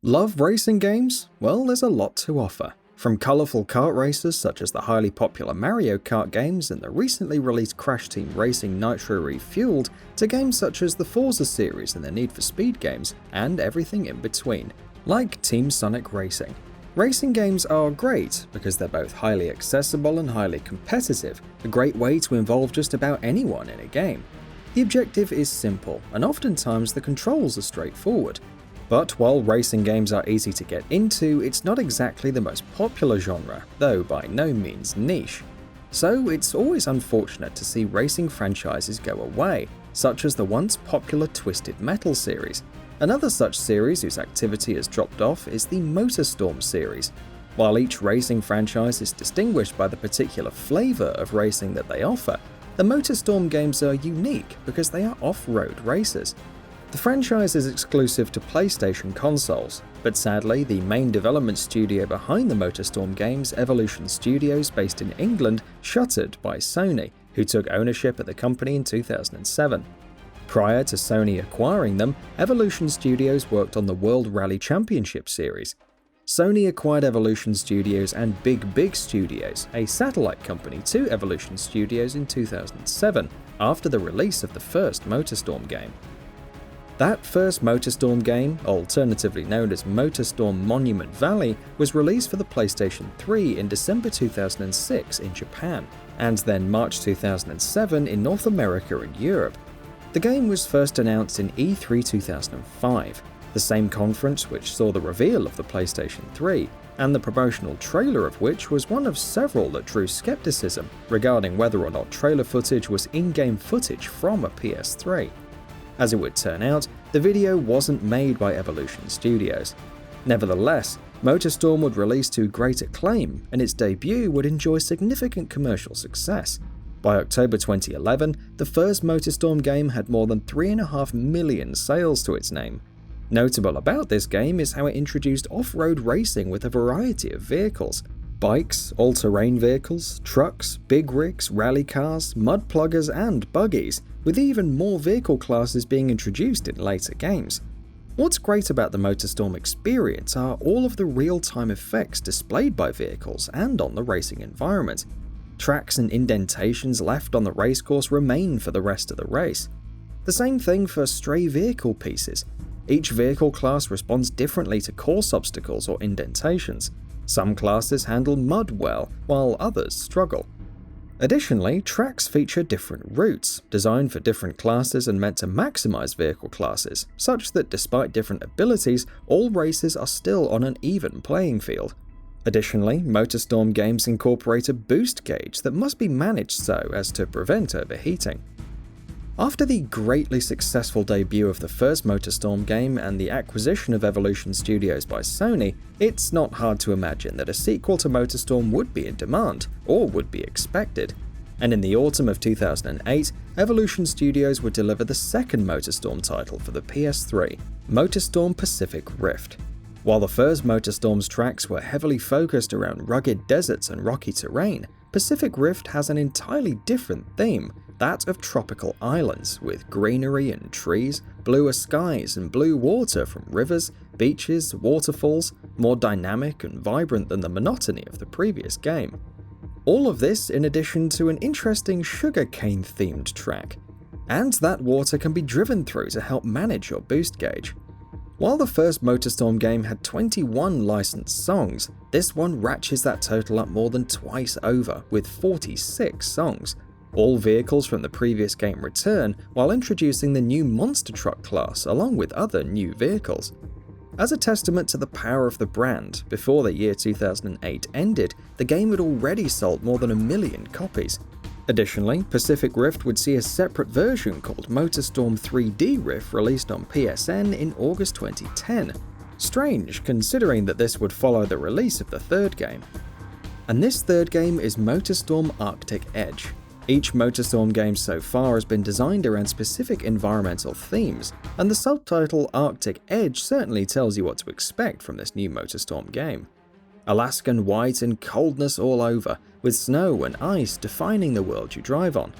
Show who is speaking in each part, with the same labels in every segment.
Speaker 1: Love racing games? Well, there's a lot to offer. From colourful kart racers such as the highly popular Mario Kart games and the recently released Crash Team Racing Nitro Fueled, to games such as the Forza series and the Need for Speed games, and everything in between, like Team Sonic Racing. Racing games are great because they're both highly accessible and highly competitive, a great way to involve just about anyone in a game. The objective is simple, and oftentimes the controls are straightforward. But while racing games are easy to get into, it's not exactly the most popular genre, though by no means niche. So it's always unfortunate to see racing franchises go away, such as the once popular Twisted Metal series. Another such series whose activity has dropped off is the Motorstorm series. While each racing franchise is distinguished by the particular flavour of racing that they offer, the Motorstorm games are unique because they are off-road races. The franchise is exclusive to PlayStation consoles, but sadly the main development studio behind the Motorstorm games, Evolution Studios based in England, shuttered by Sony, who took ownership of the company in 2007. Prior to Sony acquiring them, Evolution Studios worked on the World Rally Championship series. Sony acquired Evolution Studios and Big Studios, a satellite company to Evolution Studios in 2007, after the release of the first Motorstorm game. That first Motorstorm game, alternatively known as Motorstorm Monument Valley, was released for the PlayStation 3 in December 2006 in Japan, and then March 2007 in North America and Europe. The game was first announced in E3 2005, the same conference which saw the reveal of the PlayStation 3, and the promotional trailer of which was one of several that drew skepticism regarding whether or not trailer footage was in-game footage from a PS3. As it would turn out, the video wasn't made by Evolution Studios. Nevertheless, Motorstorm would release to great acclaim, and its debut would enjoy significant commercial success. By October 2011, the first Motorstorm game had more than 3.5 million sales to its name. Notable about this game is how it introduced off-road racing with a variety of vehicles. Bikes, all-terrain vehicles, trucks, big rigs, rally cars, mud pluggers, and buggies, with even more vehicle classes being introduced in later games. What's great about the Motorstorm experience are all of the real-time effects displayed by vehicles and on the racing environment. Tracks and indentations left on the racecourse remain for the rest of the race. The same thing for stray vehicle pieces. Each vehicle class responds differently to course obstacles or indentations. Some classes handle mud well, while others struggle. Additionally, tracks feature different routes, designed for different classes and meant to maximize vehicle classes, such that despite different abilities, all races are still on an even playing field. Additionally, Motorstorm games incorporate a boost gauge that must be managed so as to prevent overheating. After the greatly successful debut of the first Motorstorm game and the acquisition of Evolution Studios by Sony, it's not hard to imagine that a sequel to Motorstorm would be in demand, or would be expected. And in the autumn of 2008, Evolution Studios would deliver the second Motorstorm title for the PS3, Motorstorm Pacific Rift. While the first Motorstorm's tracks were heavily focused around rugged deserts and rocky terrain, Pacific Rift has an entirely different theme, that of tropical islands, with greenery and trees, bluer skies and blue water from rivers, beaches, waterfalls, more dynamic and vibrant than the monotony of the previous game. All of this in addition to an interesting sugarcane themed track. And that water can be driven through to help manage your boost gauge. While the first Motorstorm game had 21 licensed songs, this one ratchets that total up more than twice over, with 46 songs. All vehicles from the previous game return, while introducing the new monster truck class along with other new vehicles. As a testament to the power of the brand, before the year 2008 ended, the game had already sold more than 1 million copies. Additionally, Pacific Rift would see a separate version called Motorstorm 3D Rift released on PSN in August 2010. Strange, considering that this would follow the release of the third game. And this third game is Motorstorm Arctic Edge. Each Motorstorm game so far has been designed around specific environmental themes, and the subtitle Arctic Edge certainly tells you what to expect from this new Motorstorm game. Alaskan white and coldness all over, with snow and ice defining the world you drive on.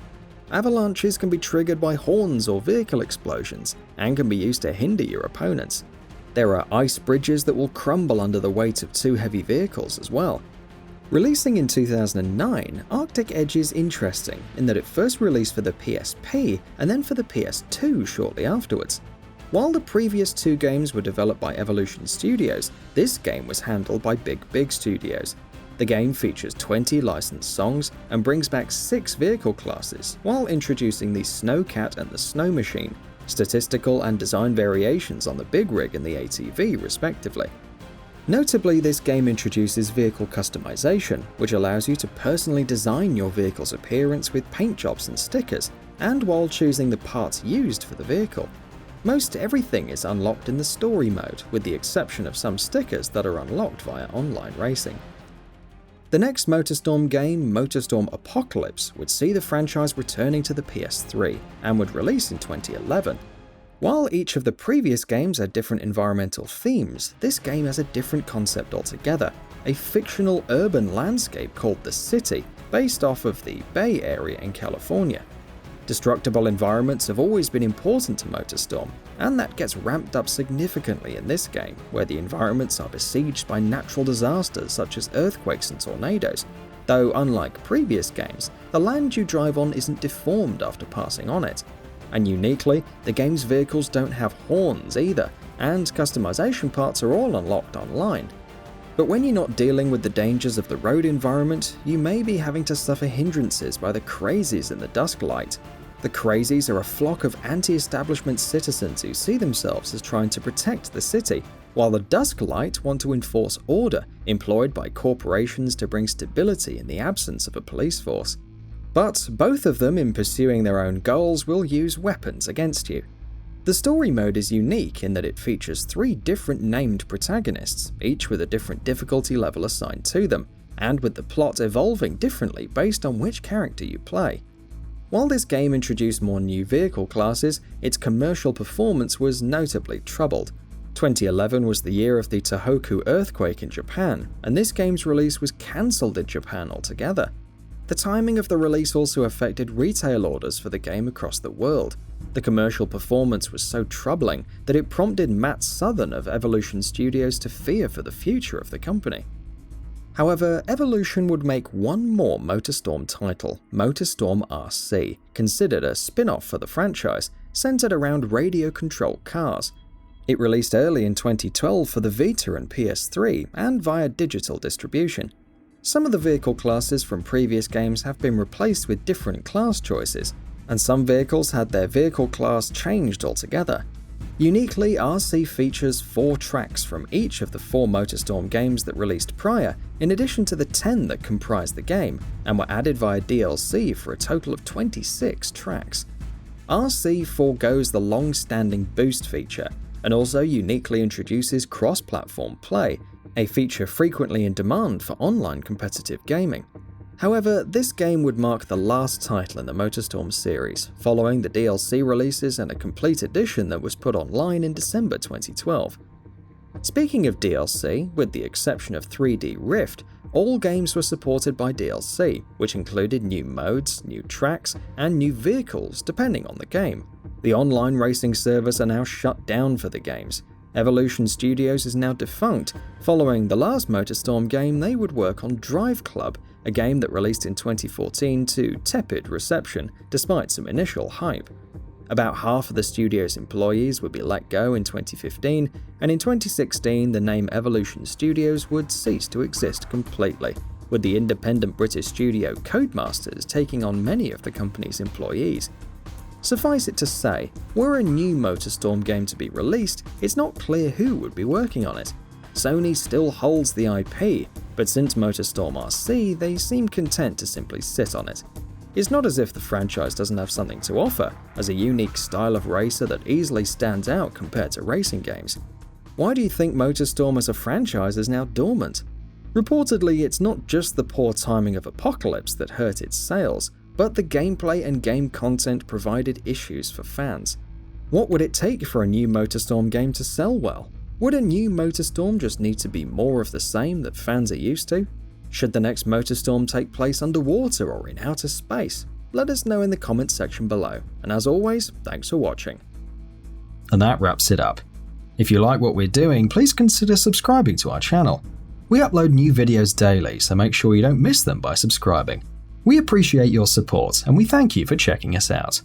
Speaker 1: Avalanches can be triggered by horns or vehicle explosions, and can be used to hinder your opponents. There are ice bridges that will crumble under the weight of too heavy vehicles as well. Releasing in 2009, Arctic Edge is interesting in that it first released for the PSP and then for the PS2 shortly afterwards. While the previous two games were developed by Evolution Studios, this game was handled by Big Studios. The game features 20 licensed songs and brings back 6 vehicle classes, while introducing the Snowcat and the Snow Machine, statistical and design variations on the Big Rig and the ATV respectively. Notably, this game introduces vehicle customization, which allows you to personally design your vehicle's appearance with paint jobs and stickers, and while choosing the parts used for the vehicle. Most everything is unlocked in the story mode, with the exception of some stickers that are unlocked via online racing. The next Motorstorm game, Motorstorm Apocalypse, would see the franchise returning to the PS3 and would release in 2011. While each of the previous games had different environmental themes, this game has a different concept altogether, a fictional urban landscape called The City, based off of the Bay Area in California. Destructible environments have always been important to Motorstorm, and that gets ramped up significantly in this game, where the environments are besieged by natural disasters such as earthquakes and tornadoes, though unlike previous games, the land you drive on isn't deformed after passing on it. And uniquely, the game's vehicles don't have horns either, and customization parts are all unlocked online. But when you're not dealing with the dangers of the road environment, you may be having to suffer hindrances by the crazies in the Dusklight. The crazies are a flock of anti-establishment citizens who see themselves as trying to protect the city, while the Dusklight want to enforce order employed by corporations to bring stability in the absence of a police force. But both of them, in pursuing their own goals, will use weapons against you. The story mode is unique in that it features 3 different named protagonists, each with a different difficulty level assigned to them, and with the plot evolving differently based on which character you play. While this game introduced more new vehicle classes, its commercial performance was notably troubled. 2011 was the year of the Tohoku earthquake in Japan, and this game's release was cancelled in Japan altogether. The timing of the release also affected retail orders for the game across the world. The commercial performance was so troubling that it prompted Matt Southern of Evolution Studios to fear for the future of the company. However, Evolution would make one more Motorstorm title, Motorstorm RC, considered a spin-off for the franchise, centered around radio-controlled cars. It released early in 2012 for the Vita and PS3, and via digital distribution. Some of the vehicle classes from previous games have been replaced with different class choices, and some vehicles had their vehicle class changed altogether. Uniquely, RC features 4 tracks from each of the 4 Motorstorm games that released prior, in addition to the 10 that comprise the game, and were added via DLC for a total of 26 tracks. RC forgoes the long-standing boost feature, and also uniquely introduces cross-platform play, a feature frequently in demand for online competitive gaming. However, this game would mark the last title in the Motorstorm series, following the DLC releases and a complete edition that was put online in December 2012. Speaking of DLC, with the exception of 3D Rift, all games were supported by DLC, which included new modes, new tracks, and new vehicles depending on the game. The online racing servers are now shut down for the games. Evolution Studios is now defunct. Following the last Motorstorm game, they would work on Drive Club, a game that released in 2014 to tepid reception, despite some initial hype. About half of the studio's employees would be let go in 2015, and in 2016 the name Evolution Studios would cease to exist completely, with the independent British studio Codemasters taking on many of the company's employees. Suffice it to say, were a new Motorstorm game to be released, it's not clear who would be working on it. Sony still holds the IP, but since Motorstorm RC, they seem content to simply sit on it. It's not as if the franchise doesn't have something to offer, as a unique style of racer that easily stands out compared to racing games. Why do you think Motorstorm as a franchise is now dormant? Reportedly, it's not just the poor timing of Apocalypse that hurt its sales, but the gameplay and game content provided issues for fans. What would it take for a new Motorstorm game to sell well? Would a new Motorstorm just need to be more of the same that fans are used to? Should the next Motorstorm take place underwater or in outer space? Let us know in the comments section below, and as always, thanks for watching. And that wraps it up. If you like what we're doing, please consider subscribing to our channel. We upload new videos daily, so make sure you don't miss them by subscribing. We appreciate your support, and we thank you for checking us out.